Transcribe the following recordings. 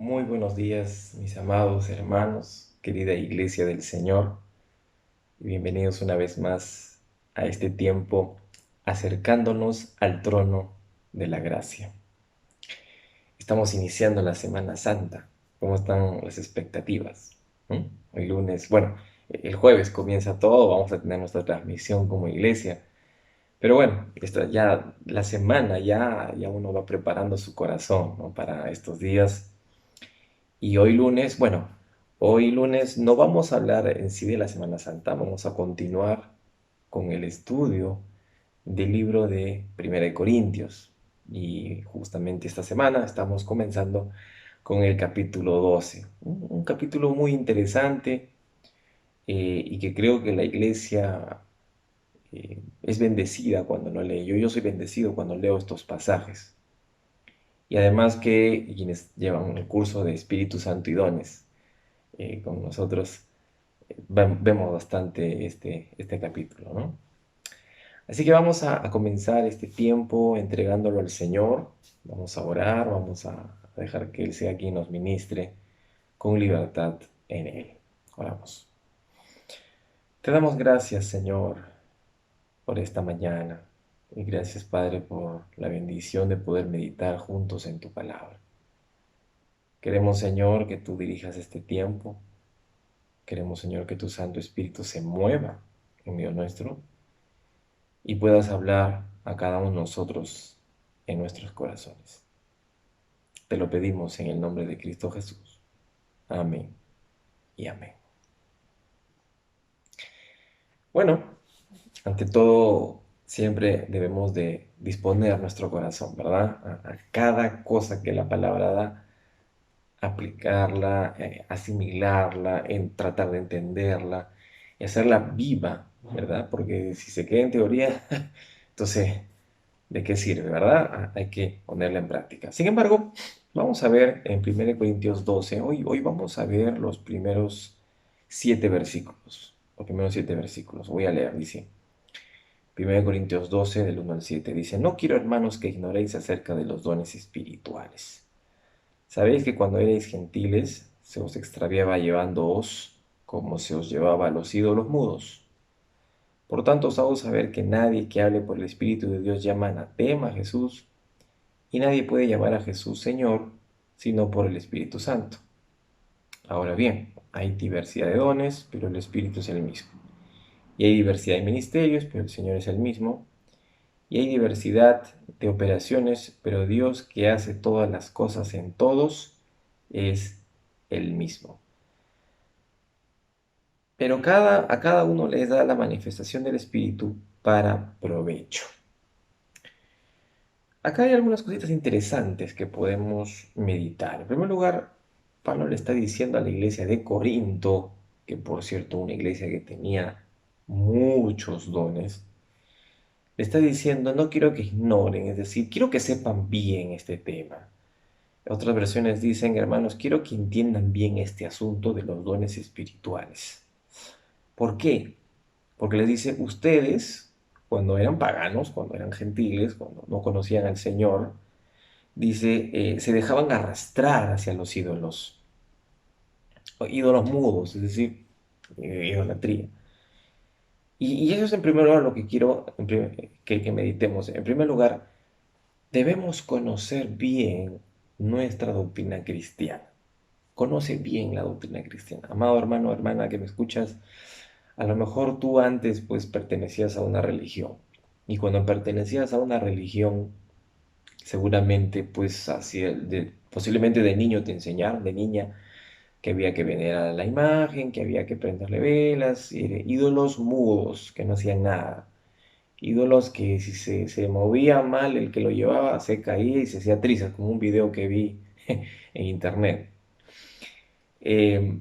Muy buenos días, mis amados hermanos, querida Iglesia del Señor, y bienvenidos una vez más a este tiempo acercándonos al trono de la gracia. Estamos iniciando la Semana Santa. ¿Cómo están las expectativas? ¿Mm? Hoy lunes, bueno, el jueves comienza todo, vamos a tener nuestra transmisión como iglesia. Pero bueno, ya la semana ya uno va preparando su corazón, ¿no? Para estos días. Y hoy lunes no vamos a hablar en sí de la Semana Santa, vamos a continuar con el estudio del libro de Primera de Corintios. Y justamente esta semana estamos comenzando con el capítulo 12, un capítulo muy interesante y que creo que la iglesia es bendecida cuando lo lee. Yo soy bendecido cuando leo estos pasajes. Y además que quienes llevan el curso de Espíritu Santo y dones con nosotros vemos bastante este capítulo, ¿no? Así que vamos a comenzar este tiempo entregándolo al Señor. Vamos a orar, vamos a dejar que Él sea quien nos ministre con libertad en Él. Oramos. Te damos gracias, Señor, por esta mañana. Y gracias, Padre, por la bendición de poder meditar juntos en tu palabra. Queremos, Señor, que tú dirijas este tiempo. Queremos, Señor, que tu Santo Espíritu se mueva en medio nuestro y puedas hablar a cada uno de nosotros en nuestros corazones. Te lo pedimos en el nombre de Cristo Jesús. Amén y amén. Bueno, ante todo, siempre debemos de disponer nuestro corazón, ¿verdad? A cada cosa que la palabra da, aplicarla, asimilarla, en tratar de entenderla y hacerla viva, ¿verdad? Porque si se queda en teoría, entonces ¿de qué sirve, verdad? Hay que ponerla en práctica. Sin embargo, vamos a ver en 1 Corintios 12, hoy vamos a ver los primeros 7 versículos. Los primeros 7 versículos. Voy a leer, dice. 1 Corintios 12, del 1 al 7, dice: No quiero, hermanos, que ignoréis acerca de los dones espirituales. Sabéis que cuando erais gentiles, se os extraviaba llevándoos como se os llevaba a los ídolos mudos. Por tanto, os hago saber que nadie que hable por el Espíritu de Dios llama anatema a Jesús, y nadie puede llamar a Jesús Señor sino por el Espíritu Santo. Ahora bien, hay diversidad de dones, pero el Espíritu es el mismo. Y hay diversidad de ministerios, pero el Señor es el mismo. Y hay diversidad de operaciones, pero Dios, que hace todas las cosas en todos, es el mismo. Pero a cada uno les da la manifestación del Espíritu para provecho. Acá hay algunas cositas interesantes que podemos meditar. En primer lugar, Pablo le está diciendo a la iglesia de Corinto, que por cierto, una iglesia que tenía muchos dones, le está diciendo: no quiero que ignoren, es decir, quiero que sepan bien este tema. Otras versiones dicen: hermanos, quiero que entiendan bien este asunto de los dones espirituales. ¿Por qué? Porque les dice: ustedes, cuando eran paganos, cuando eran gentiles, cuando no conocían al Señor, dice, se dejaban arrastrar hacia los ídolos, o ídolos mudos, es decir, idolatría. Y eso es en primer lugar lo que quiero que meditemos. En primer lugar, debemos conocer bien nuestra doctrina cristiana. Conoce bien la doctrina cristiana. Amado hermano, hermana que me escuchas, a lo mejor tú antes pues pertenecías a una religión. Y cuando pertenecías a una religión, seguramente pues posiblemente de niño te enseñaron, de niña, que había que venerar a la imagen, que había que prenderle velas, ídolos mudos que no hacían nada, ídolos que si se movía mal el que lo llevaba se caía y se hacía trizas, como un video que vi en internet. Eh,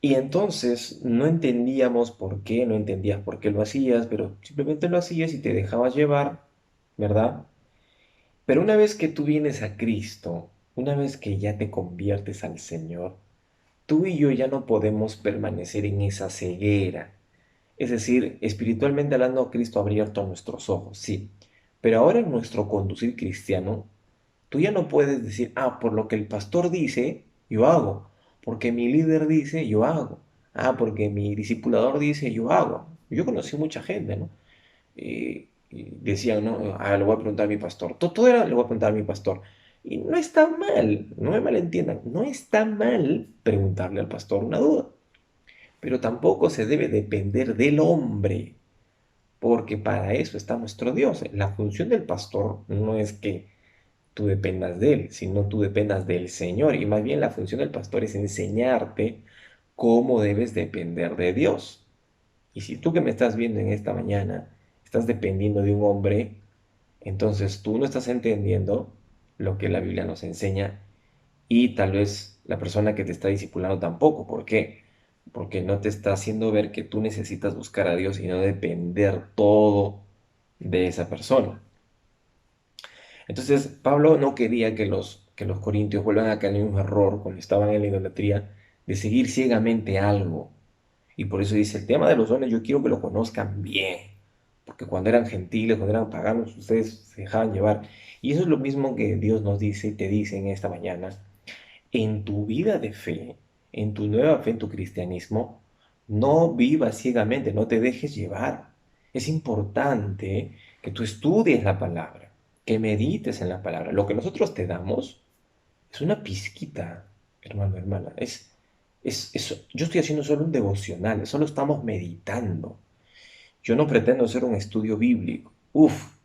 y entonces no entendíamos por qué, no entendías por qué lo hacías, pero simplemente lo hacías y te dejabas llevar, ¿verdad? Pero una vez que tú vienes a Cristo, una vez que ya te conviertes al Señor, tú y yo ya no podemos permanecer en esa ceguera. Es decir, espiritualmente hablando, Cristo ha abierto nuestros ojos, sí. Pero ahora en nuestro conducir cristiano, Tú ya no puedes decir, por lo que el pastor dice, yo hago. Porque mi líder dice, yo hago. Porque mi discipulador dice, yo hago. Yo conocí mucha gente, ¿no? Y decían, ¿no? Le voy a preguntar a mi pastor. Todo era, le voy a preguntar a mi pastor. Y no está mal, no me malentiendan, no está mal preguntarle al pastor una duda. Pero tampoco se debe depender del hombre, porque para eso está nuestro Dios. La función del pastor no es que tú dependas de él, sino tú dependas del Señor. Y más bien la función del pastor es enseñarte cómo debes depender de Dios. Y si tú que me estás viendo en esta mañana estás dependiendo de un hombre, entonces tú no estás entendiendo lo que la Biblia nos enseña y tal vez la persona que te está discipulando tampoco. ¿Por qué? Porque no te está haciendo ver que tú necesitas buscar a Dios y no depender todo de esa persona. Entonces, Pablo no quería que los corintios vuelvan a caer en un error cuando estaban en la idolatría de seguir ciegamente algo. Y por eso dice, el tema de los dones yo quiero que lo conozcan bien. Porque cuando eran gentiles, cuando eran paganos, ustedes se dejaban llevar. Y eso es lo mismo que Dios nos dice y te dice en esta mañana. En tu vida de fe, en tu nueva fe, en tu cristianismo, no vivas ciegamente, no te dejes llevar. Es importante que tú estudies la palabra, que medites en la palabra. Lo que nosotros te damos es una pizquita, hermano, hermana. Yo estoy haciendo solo un devocional, solo estamos meditando. Yo no pretendo hacer un estudio bíblico. Uf,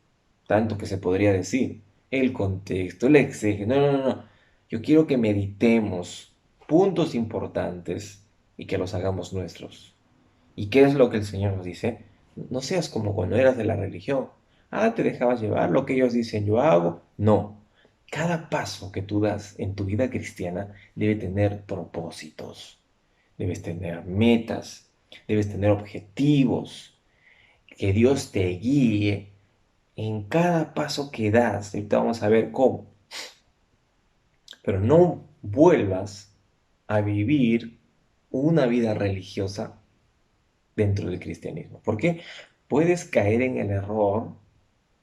tanto que se podría decir. El contexto, el exégesis. No, no, no, no. Yo quiero que meditemos puntos importantes y que los hagamos nuestros. ¿Y qué es lo que el Señor nos dice? No seas como cuando eras de la religión. Te dejabas llevar lo que ellos dicen, yo hago. No. Cada paso que tú das en tu vida cristiana debe tener propósitos, debes tener metas, debes tener objetivos, que Dios te guíe en cada paso que das. Ahorita vamos a ver cómo. Pero no vuelvas a vivir una vida religiosa dentro del cristianismo. Porque puedes caer en el error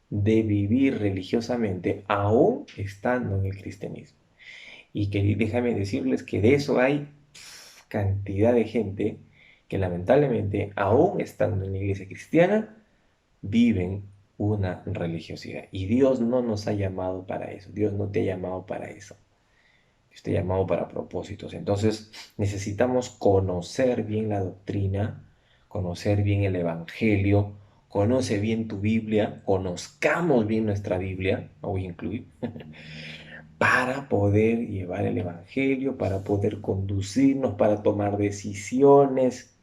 de vivir religiosamente aún estando en el cristianismo. Y que déjame decirles que de eso hay cantidad de gente que lamentablemente, aún estando en la iglesia cristiana, viven una religiosidad. Y Dios no nos ha llamado para eso. Dios no te ha llamado para eso. Dios te ha llamado para propósitos. Entonces necesitamos conocer bien la doctrina, conocer bien el Evangelio, conoce bien tu Biblia, conozcamos bien nuestra Biblia, me voy a incluir, para poder llevar el Evangelio, para poder conducirnos, para tomar decisiones,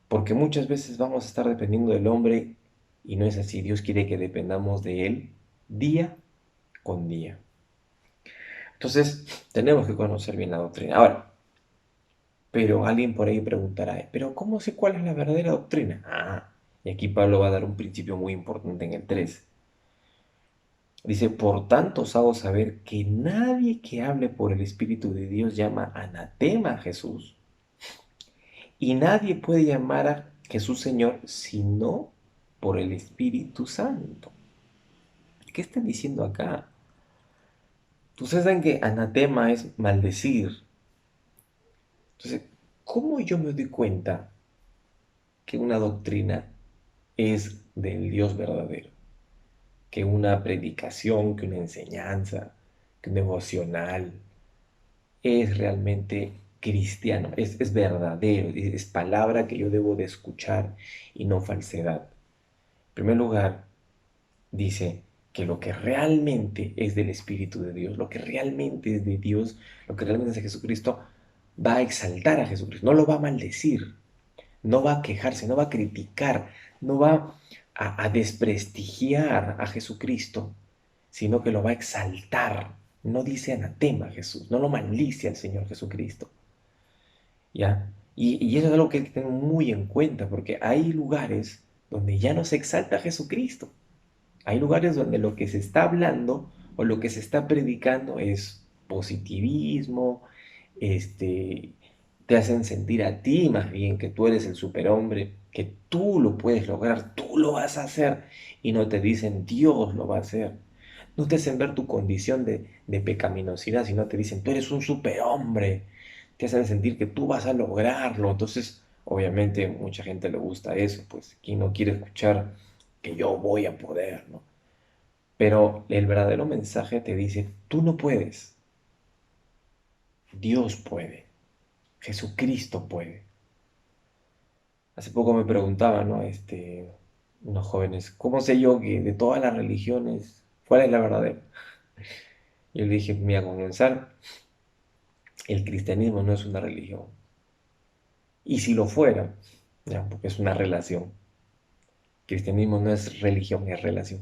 porque muchas veces vamos a estar dependiendo del hombre y no es así. Dios quiere que dependamos de Él día con día. Entonces, tenemos que conocer bien la doctrina. Ahora, pero alguien por ahí preguntará, ¿pero cómo sé cuál es la verdadera doctrina? Y aquí Pablo va a dar un principio muy importante en el 3. Dice, por tanto os hago saber que nadie que hable por el Espíritu de Dios llama anatema a Jesús, y nadie puede llamar a Jesús Señor sino por el Espíritu Santo. ¿Qué están diciendo acá? Ustedes saben que anatema es maldecir. Entonces, ¿cómo yo me doy cuenta que una doctrina es del Dios verdadero? Que una predicación, que una enseñanza, que un devocional es realmente cristiano, es verdadero, es palabra que yo debo de escuchar y no falsedad. En primer lugar, dice que lo que realmente es del Espíritu de Dios, lo que realmente es de Dios, lo que realmente es de Jesucristo, va a exaltar a Jesucristo, no lo va a maldecir, no va a quejarse, no va a criticar, no va a desprestigiar a Jesucristo, sino que lo va a exaltar. No dice anatema a Jesús, no lo maldice al Señor Jesucristo. ¿Ya? Y eso es algo que hay que tener muy en cuenta, porque hay lugares donde ya no se exalta a Jesucristo. Hay lugares donde lo que se está hablando o lo que se está predicando es positivismo, este, te hacen sentir a ti más bien que tú eres el superhombre, que tú lo puedes lograr, tú lo vas a hacer, y no te dicen Dios lo va a hacer. no te hacen ver tu condición de pecaminosidad, sino te dicen, tú eres un superhombre, te hacen sentir que tú vas a lograrlo. Entonces, obviamente, mucha gente le gusta eso, pues, ¿quién no quiere escuchar que yo voy a poder, ¿no? Pero el verdadero mensaje te dice, tú no puedes, Dios puede, Jesucristo puede. Hace poco me preguntaba, ¿no? Unos jóvenes, ¿cómo sé yo que de todas las religiones, cuál es la verdadera? Yo le dije, mira, a comenzar, el cristianismo no es una religión. Y si lo fuera, ya, porque es una relación, cristianismo no es religión, es relación.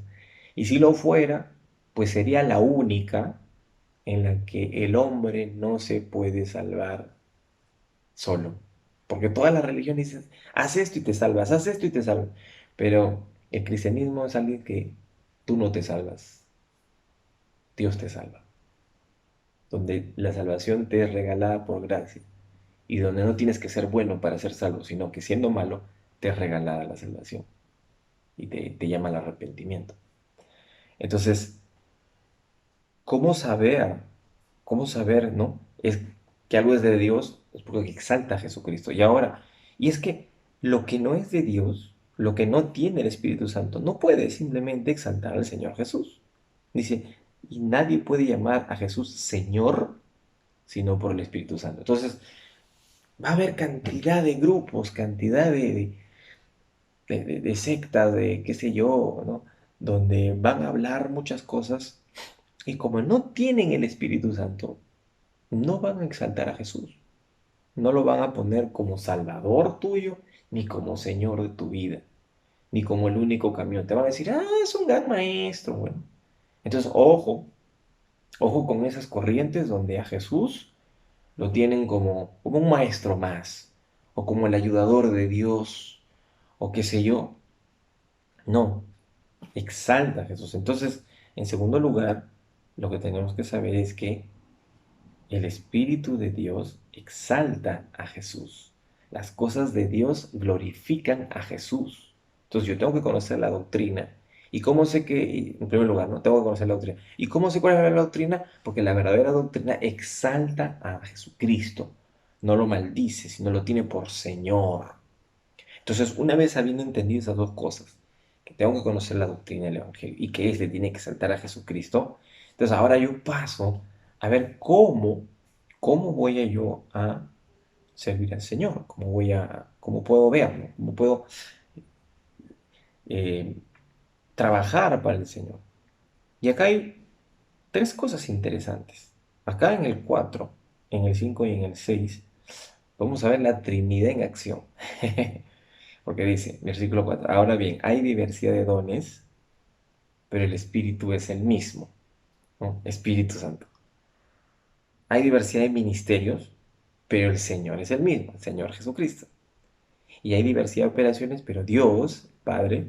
Y si lo fuera, pues sería la única en la que el hombre no se puede salvar solo. Porque todas las religiones dicen, haz esto y te salvas, haz esto y te salvas. Pero el cristianismo es alguien que tú no te salvas, Dios te salva. Donde la salvación te es regalada por gracia. Y donde no tienes que ser bueno para ser salvo, sino que siendo malo, te es regalada la salvación. Y te llama al arrepentimiento. Entonces, ¿cómo saber? ¿Cómo saber, no? Es que algo es de Dios, es porque exalta a Jesucristo. Y es que lo que no es de Dios, lo que no tiene el Espíritu Santo, no puede simplemente exaltar al Señor Jesús. Dice, y nadie puede llamar a Jesús Señor sino por el Espíritu Santo. Entonces, va a haber cantidad de grupos, cantidad de sectas, de qué sé yo, ¿no? Donde van a hablar muchas cosas y como no tienen el Espíritu Santo, no van a exaltar a Jesús, no lo van a poner como Salvador tuyo, ni como Señor de tu vida, ni como el único camino. Te van a decir, ah, es un gran maestro, bueno. Entonces, ojo con esas corrientes donde a Jesús lo tienen como un maestro más, o como el ayudador de Dios, o qué sé yo. No, exalta a Jesús. Entonces, en segundo lugar, lo que tenemos que saber es que el Espíritu de Dios exalta a Jesús. Las cosas de Dios glorifican a Jesús. Entonces yo tengo que conocer la doctrina. ¿Y cómo sé que, en primer lugar, no tengo que conocer la doctrina? ¿Y cómo sé cuál es la doctrina? Porque la verdadera doctrina exalta a Jesucristo. No lo maldice, sino lo tiene por Señor. Entonces, una vez habiendo entendido esas dos cosas, que tengo que conocer la doctrina del Evangelio y que éste tiene que exaltar a Jesucristo, entonces ahora yo paso a ver cómo voy a yo a servir al Señor, cómo puedo verlo, cómo puedo eh, trabajar para el Señor. Y acá hay tres cosas interesantes. Acá en el 4, en el 5 y en el 6, vamos a ver la Trinidad en acción. Porque dice, versículo 4, ahora bien, hay diversidad de dones, pero el Espíritu es el mismo, ¿no? Espíritu Santo. Hay diversidad de ministerios, pero el Señor es el mismo, el Señor Jesucristo. Y hay diversidad de operaciones, pero Dios, Padre,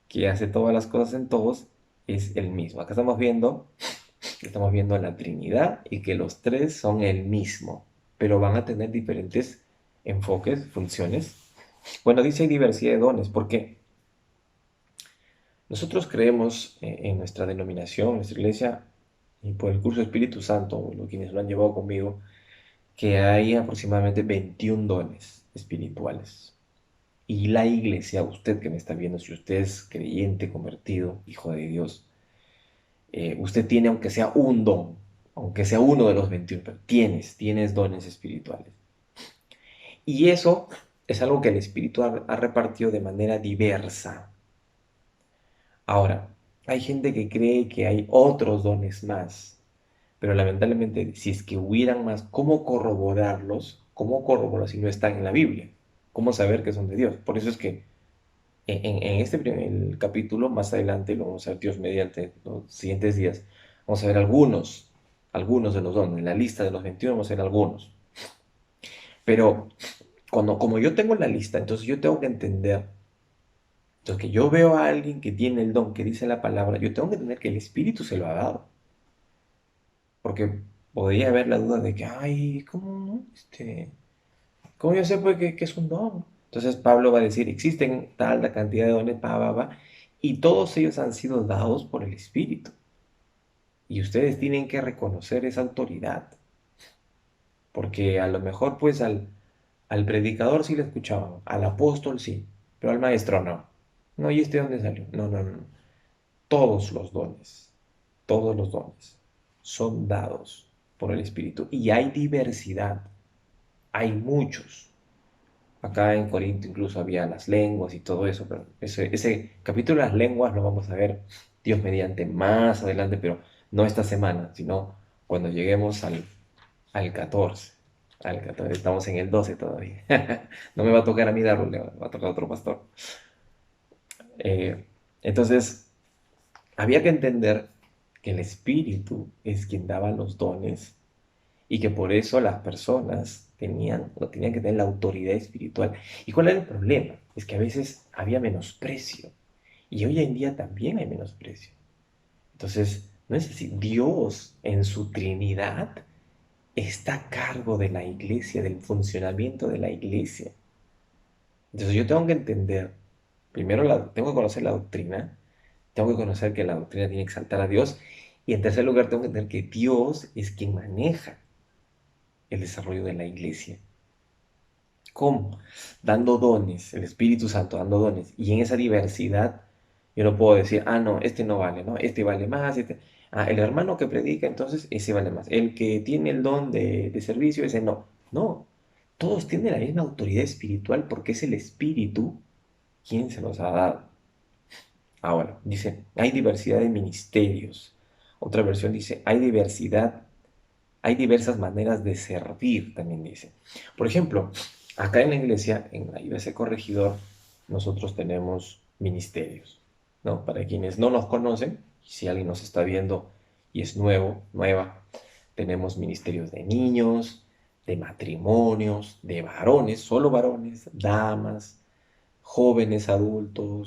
que hace todas las cosas en todos, es el mismo. Acá estamos viendo la Trinidad y que los tres son el mismo, pero van a tener diferentes enfoques, funciones. Bueno, dice hay diversidad de dones, porque nosotros creemos en nuestra denominación, en nuestra iglesia, y por el curso de Espíritu Santo, los quienes lo han llevado conmigo, que hay aproximadamente 21 dones espirituales. Y la iglesia, usted que me está viendo, si usted es creyente, convertido, hijo de Dios, usted tiene aunque sea un don, aunque sea uno de los 21, pero tienes dones espirituales. Y eso es algo que el Espíritu ha repartido de manera diversa. Ahora, hay gente que cree que hay otros dones más, pero lamentablemente, si es que hubieran más, ¿cómo corroborarlos? ¿Cómo corroborar si no están en la Biblia? ¿Cómo saber que son de Dios? Por eso es que en este primer capítulo, más adelante, lo vamos a ver Dios mediante los siguientes días, vamos a ver algunos de los dones. En la lista de los 21 vamos a ver algunos. Pero como yo tengo la lista, entonces yo tengo que entender. Entonces, que yo veo a alguien que tiene el don que dice la palabra, yo tengo que entender que el Espíritu se lo ha dado. Porque podría haber la duda de que, ay, ¿cómo no? ¿Cómo yo sé pues, que es un don? Entonces Pablo va a decir, existen tal cantidad de dones, y todos ellos han sido dados por el Espíritu. Y ustedes tienen que reconocer esa autoridad, porque a lo mejor pues al predicador sí le escuchaban, al apóstol sí, pero al maestro no. No, ¿y este dónde salió? No, no, no. Todos los dones son dados por el Espíritu. Y hay diversidad, hay muchos. Acá en Corinto incluso había las lenguas y todo eso, pero ese capítulo de las lenguas lo vamos a ver Dios mediante más adelante, pero no esta semana, sino cuando lleguemos al 14. Al 14, estamos en el 12 todavía. No me va a tocar a mí darlo, le va a tocar a otro pastor. Eh, entonces, había que entender que el Espíritu es quien daba los dones y que por eso las personas tenían que tener la autoridad espiritual. ¿Y cuál era el problema? Es que a veces había menosprecio y hoy en día también hay menosprecio. Entonces, no es así. Dios en su Trinidad está a cargo de la iglesia, del funcionamiento de la iglesia. Entonces yo tengo que entender, primero tengo que conocer la doctrina, tengo que conocer que la doctrina tiene que exaltar a Dios y en tercer lugar tengo que entender que Dios es quien maneja el desarrollo de la iglesia. ¿Cómo? Dando dones, el Espíritu Santo dando dones. Y en esa diversidad yo no puedo decir, ah, no, este no vale, ¿no? Este vale más, este... Ah, el hermano que predica, entonces ese vale más. El que tiene el don de servicio, ese no. No, todos tienen la misma autoridad espiritual porque es el Espíritu quien se los ha dado. Ahora, dice, hay diversidad de ministerios. Otra versión dice, hay diversas maneras de servir, también dice. Por ejemplo, acá en la iglesia, en la IBC Corregidor, nosotros tenemos ministerios, ¿no? Para quienes no nos conocen, si alguien nos está viendo y es nuevo, nueva, tenemos ministerios de niños, de matrimonios, de varones, solo varones, damas, jóvenes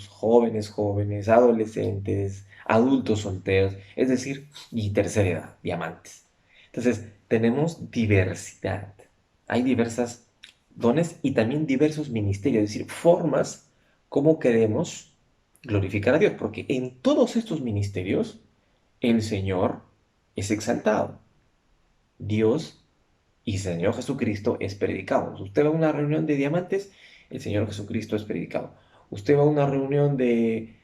jóvenes, adolescentes, adultos solteros, es decir, y tercera edad, diamantes. Entonces, tenemos diversidad. Hay diversas dones y también diversos ministerios, es decir, formas como queremos glorificar a Dios, porque en todos estos ministerios el Señor es exaltado. Dios y Señor Jesucristo es predicado. Usted va a una reunión de diamantes, el Señor Jesucristo es predicado. Usted va a una reunión de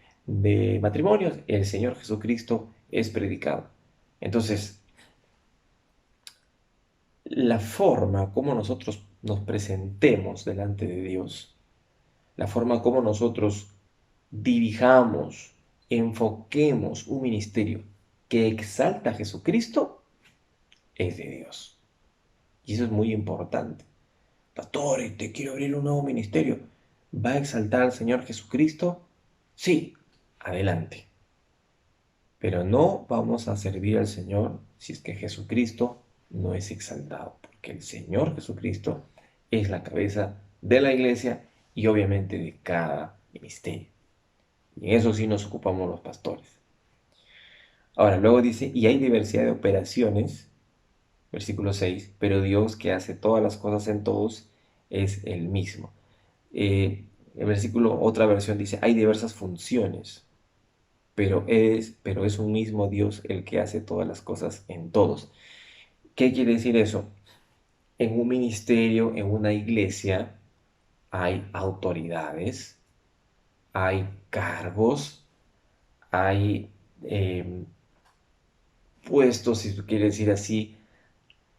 matrimonios, el Señor Jesucristo es predicado. Entonces, la forma como nosotros nos presentemos delante de Dios, la forma como nosotros dirijamos, enfoquemos un ministerio que exalta a Jesucristo, es de Dios. Y eso es muy importante. Pastor, te quiero abrir un nuevo ministerio. ¿Va a exaltar al Señor Jesucristo? Sí, adelante. Pero no vamos a servir al Señor si es que Jesucristo no es exaltado, porque el Señor Jesucristo es la cabeza de la iglesia y obviamente de cada ministerio. Y en eso sí nos ocupamos los pastores. Ahora, luego dice, y hay diversidad de operaciones, versículo 6, pero Dios que hace todas las cosas en todos es el mismo. El versículo, otra versión dice, hay diversas funciones, pero es un mismo Dios el que hace todas las cosas en todos. ¿Qué quiere decir eso? En un ministerio, en una iglesia, hay autoridades, hay cargos, hay puestos, si tú quieres decir así,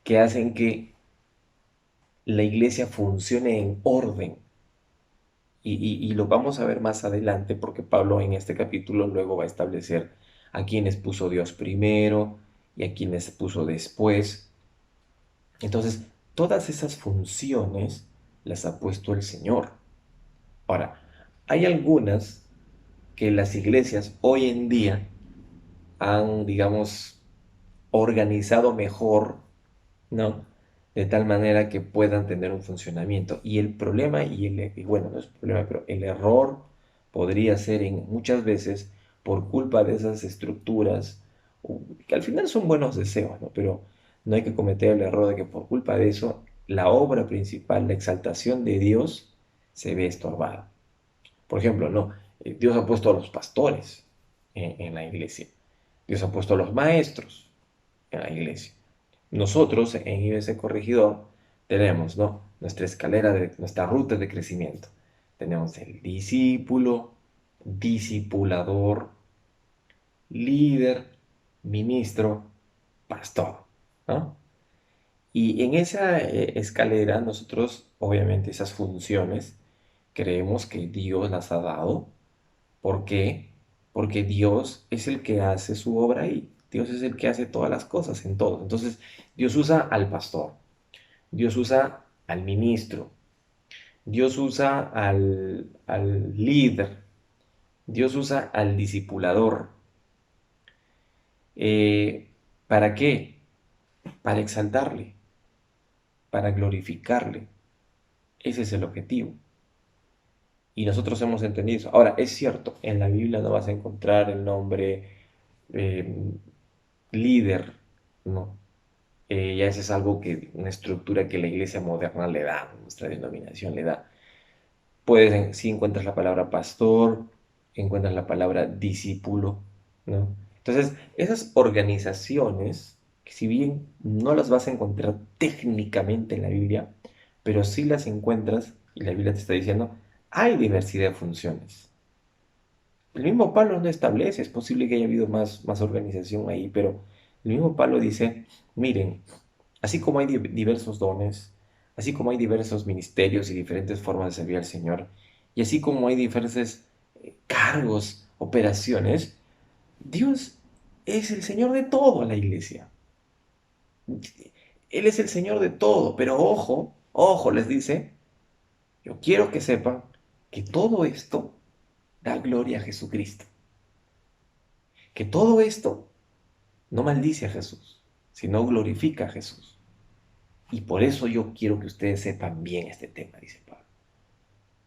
que hacen que la iglesia funcione en orden. Y lo vamos a ver más adelante porque Pablo en este capítulo luego va a establecer a quienes puso Dios primero y a quienes puso después. Entonces, todas esas funciones las ha puesto el Señor. Ahora, hay algunas que las iglesias hoy en día han, digamos, organizado mejor, ¿no? De tal manera que puedan tener un funcionamiento. Y el problema, y bueno, no es problema, pero el error podría ser muchas veces por culpa de esas estructuras, que al final son buenos deseos, ¿no? Pero no hay que cometer el error de que por culpa de eso, la obra principal, la exaltación de Dios, se ve estorbada. Por ejemplo, no, Dios ha puesto a los pastores en la iglesia. Dios ha puesto a los maestros. en la iglesia. Nosotros en IBC Corregidor tenemos, ¿no?, nuestra escalera, nuestra ruta de crecimiento. Tenemos el discípulo, discipulador, líder, ministro, pastor, ¿no? Y en esa escalera nosotros, obviamente, esas funciones creemos que Dios las ha dado. ¿Por qué? Porque Dios es el que hace su obra ahí. Dios es el que hace todas las cosas en todo. Entonces, Dios usa al pastor, Dios usa al ministro, Dios usa al líder, Dios usa al discipulador. Eh, ¿Para qué? Para exaltarle, para glorificarle. Ese es el objetivo. Y nosotros hemos entendido eso. Ahora, es cierto, en la Biblia no vas a encontrar el nombre eh, líder, ¿no? Ya eso es algo que, una estructura que la iglesia moderna le da, nuestra denominación le da. Puedes, si encuentras la palabra pastor, encuentras la palabra discípulo, ¿no? Entonces, esas organizaciones, que si bien no las vas a encontrar técnicamente en la Biblia, pero sí las encuentras, y la Biblia te está diciendo, hay diversidad de funciones. El mismo Pablo no establece, es posible que haya habido más organización ahí, pero el mismo Pablo dice, miren, así como hay diversos dones, así como hay diversos ministerios y diferentes formas de servir al Señor, y así como hay diferentes cargos, operaciones, Dios es el Señor de todo a la iglesia. Él es el Señor de todo, pero ojo, ojo, les dice, yo quiero que sepan que todo esto da gloria a Jesucristo, que todo esto no maldice a Jesús, sino glorifica a Jesús. Y por eso yo quiero que ustedes sepan bien este tema, dice Pablo.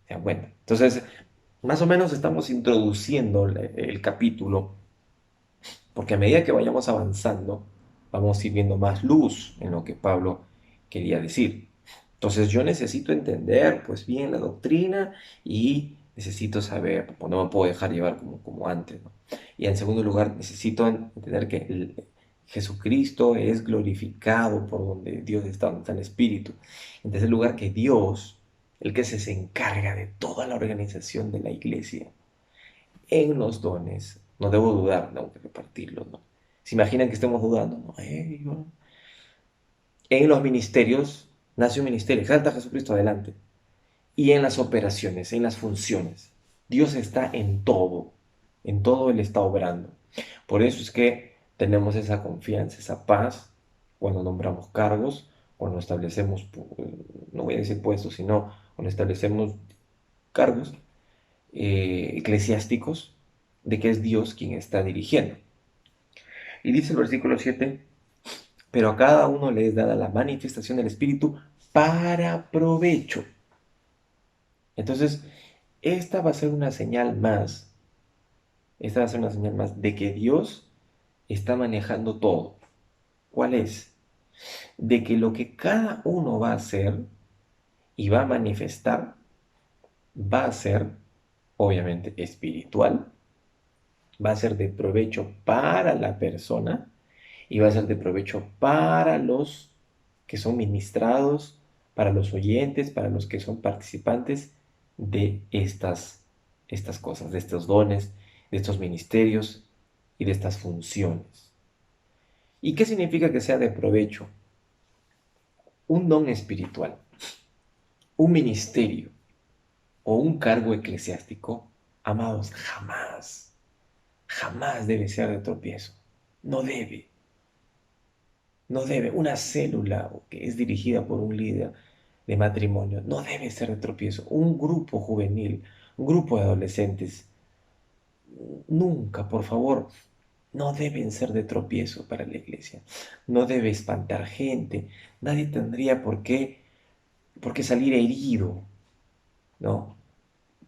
¿Se dan cuenta? Entonces, más o menos estamos introduciendo el capítulo, porque a medida que vayamos avanzando, vamos a ir viendo más luz en lo que Pablo quería decir. Entonces yo necesito entender pues bien la doctrina y necesito saber, pues, no me puedo dejar llevar como antes, ¿no? Y en segundo lugar, necesito entender que Jesucristo es glorificado por donde Dios está, donde está el Espíritu. En tercer lugar, que Dios, el que se encarga de toda la organización de la iglesia, en los dones, no debo dudar, ¿no?, de repartirlos, ¿no? ¿Se imaginan que estemos dudando? No, en los ministerios, nace un ministerio, exalta a Jesucristo adelante. Y en las operaciones, en las funciones. Dios está en todo Él está obrando. Por eso es que tenemos esa confianza, esa paz, cuando nombramos cargos, cuando establecemos, no voy a decir puestos, sino cuando establecemos cargos eclesiásticos, de que es Dios quien está dirigiendo. Y dice el versículo 7, pero a cada uno le es dada la manifestación del Espíritu para provecho. Entonces, esta va a ser una señal más, esta va a ser una señal más de que Dios está manejando todo. ¿Cuál es? De que lo que cada uno va a hacer y va a manifestar va a ser, obviamente, espiritual, va a ser de provecho para la persona y va a ser de provecho para los que son ministrados, para los oyentes, para los que son participantes de estas cosas, de estos dones, de estos ministerios y de estas funciones. ¿Y qué significa que sea de provecho? Un don espiritual, un ministerio o un cargo eclesiástico, amados, jamás, jamás debe ser de tropiezo. No debe. No debe, una célula que es dirigida por un líder de matrimonio, no debe ser de tropiezo. Un grupo juvenil, un grupo de adolescentes, nunca, por favor, no deben ser de tropiezo para la iglesia. No debe espantar gente. Nadie tendría por qué salir herido, ¿no?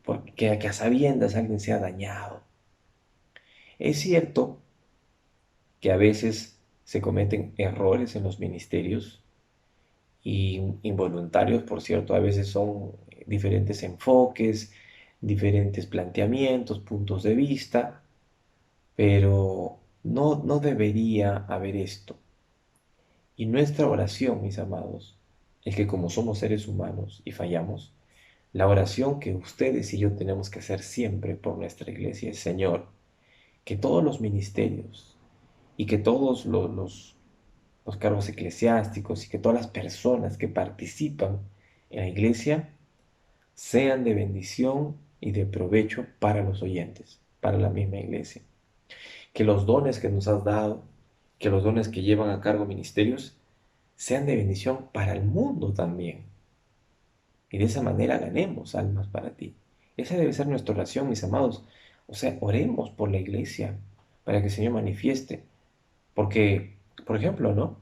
Porque que a sabiendas alguien se ha dañado. Es cierto que a veces se cometen errores en los ministerios, y involuntarios, por cierto, a veces son diferentes enfoques, diferentes planteamientos, puntos de vista, pero no debería haber esto. Y nuestra oración, mis amados, es que como somos seres humanos y fallamos, la oración que ustedes y yo tenemos que hacer siempre por nuestra iglesia es: Señor, que todos los ministerios y que todos los cargos eclesiásticos y que todas las personas que participan en la iglesia sean de bendición y de provecho para los oyentes, para la misma iglesia. Que los dones que nos has dado, que los dones que llevan a cargo ministerios, sean de bendición para el mundo también. Y de esa manera ganemos almas para ti. Esa debe ser nuestra oración, mis amados. O sea, oremos por la iglesia para que el Señor manifieste. Porque, por ejemplo, ¿no?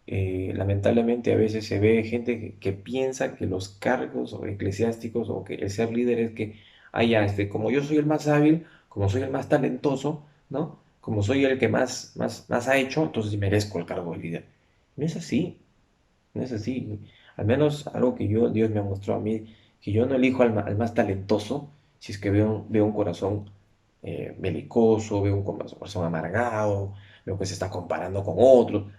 Lamentablemente a veces se ve gente que piensa que los cargos o eclesiásticos o que el ser líder es que, como yo soy el más hábil, como soy el más talentoso, ¿no? Como soy el que más ha hecho, entonces merezco el cargo de líder. No es así, no es así. Al menos algo que Dios me ha mostrado a mí, que yo no elijo al más talentoso si es que veo un corazón belicoso, veo un corazón amargado, veo que se está comparando con otros.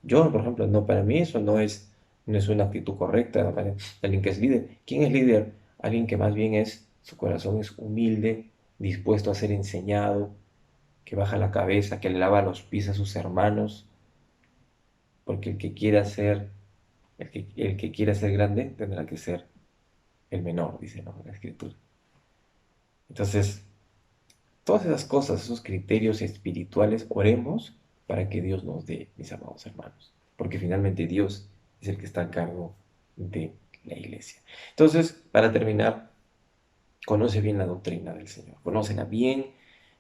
Yo, por ejemplo, no, para mí eso no es una actitud correcta para alguien que es líder. ¿Quién es líder? Alguien que más bien su corazón es humilde, dispuesto a ser enseñado, que baja la cabeza, que le lava los pies a sus hermanos, porque el que quiera ser grande tendrá que ser el menor, dice, ¿no?, la escritura. Entonces, todas esas cosas, esos criterios espirituales, oremos para que Dios nos dé, mis amados hermanos, porque finalmente Dios es el que está a cargo de la iglesia. Entonces, para terminar, conoce bien la doctrina del Señor, conócela bien,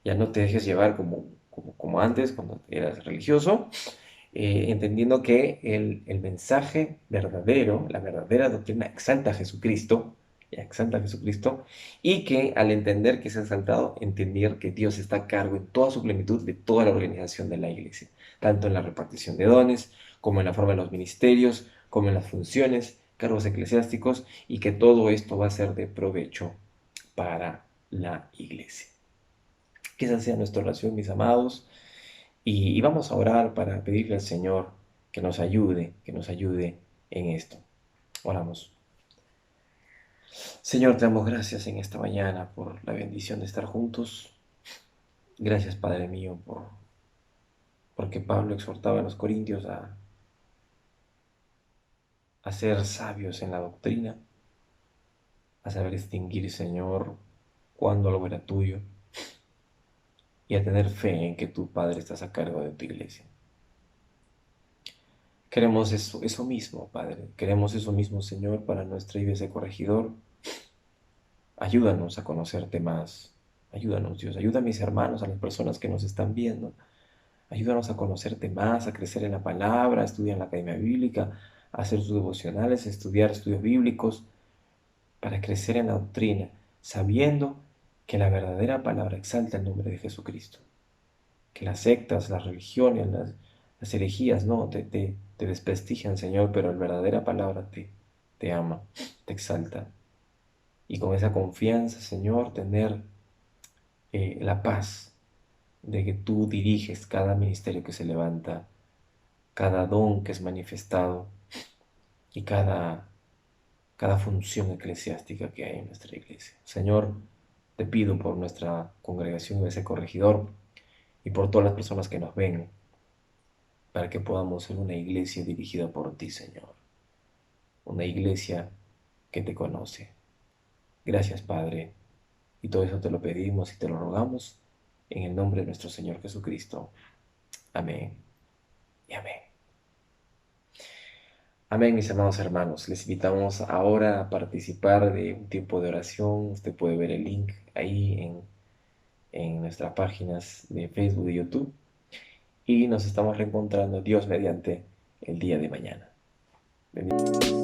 ya no te dejes llevar como antes, cuando eras religioso, entendiendo que el mensaje verdadero, la verdadera doctrina exalta a Jesucristo, y que al entender que es exaltado, entender que Dios está a cargo en toda su plenitud de toda la organización de la iglesia, tanto en la repartición de dones, como en la forma de los ministerios, como en las funciones, cargos eclesiásticos, y que todo esto va a ser de provecho para la iglesia. Que esa sea nuestra oración, mis amados. Y vamos a orar para pedirle al Señor que nos ayude en esto. Oramos. Señor, te damos gracias en esta mañana por la bendición de estar juntos. Gracias, Padre mío, porque Pablo exhortaba a los corintios a ser sabios en la doctrina, a saber distinguir, Señor, cuándo algo era tuyo, y a tener fe en que tu Padre estás a cargo de tu iglesia. Queremos eso mismo, Padre. Queremos eso mismo, Señor, para nuestra iglesia corregidor. Ayúdanos a conocerte más. Ayúdanos, Dios. Ayuda a mis hermanos, a las personas que nos están viendo. Ayúdanos a conocerte más, a crecer en la palabra, a estudiar en la academia bíblica, a hacer sus devocionales, a estudiar estudios bíblicos, para crecer en la doctrina, sabiendo que la verdadera palabra exalta el nombre de Jesucristo. Que las sectas, las religiones, las herejías, no, te desprestigian, Señor, pero la verdadera palabra te ama, te exalta. Y con esa confianza, Señor, tener la paz de que tú diriges cada ministerio que se levanta, cada don que es manifestado y cada función eclesiástica que hay en nuestra iglesia. Señor, te pido por nuestra congregación de ese corregidor y por todas las personas que nos ven, para que podamos ser una iglesia dirigida por ti, Señor. Una iglesia que te conoce. Gracias, Padre. Y todo eso te lo pedimos y te lo rogamos en el nombre de nuestro Señor Jesucristo. Amén y amén. Amén, mis amados hermanos. Les invitamos ahora a participar de un tiempo de oración. Usted puede ver el link ahí en nuestras páginas de Facebook y YouTube. Y nos estamos reencontrando, Dios mediante, el día de mañana. Bendiciones.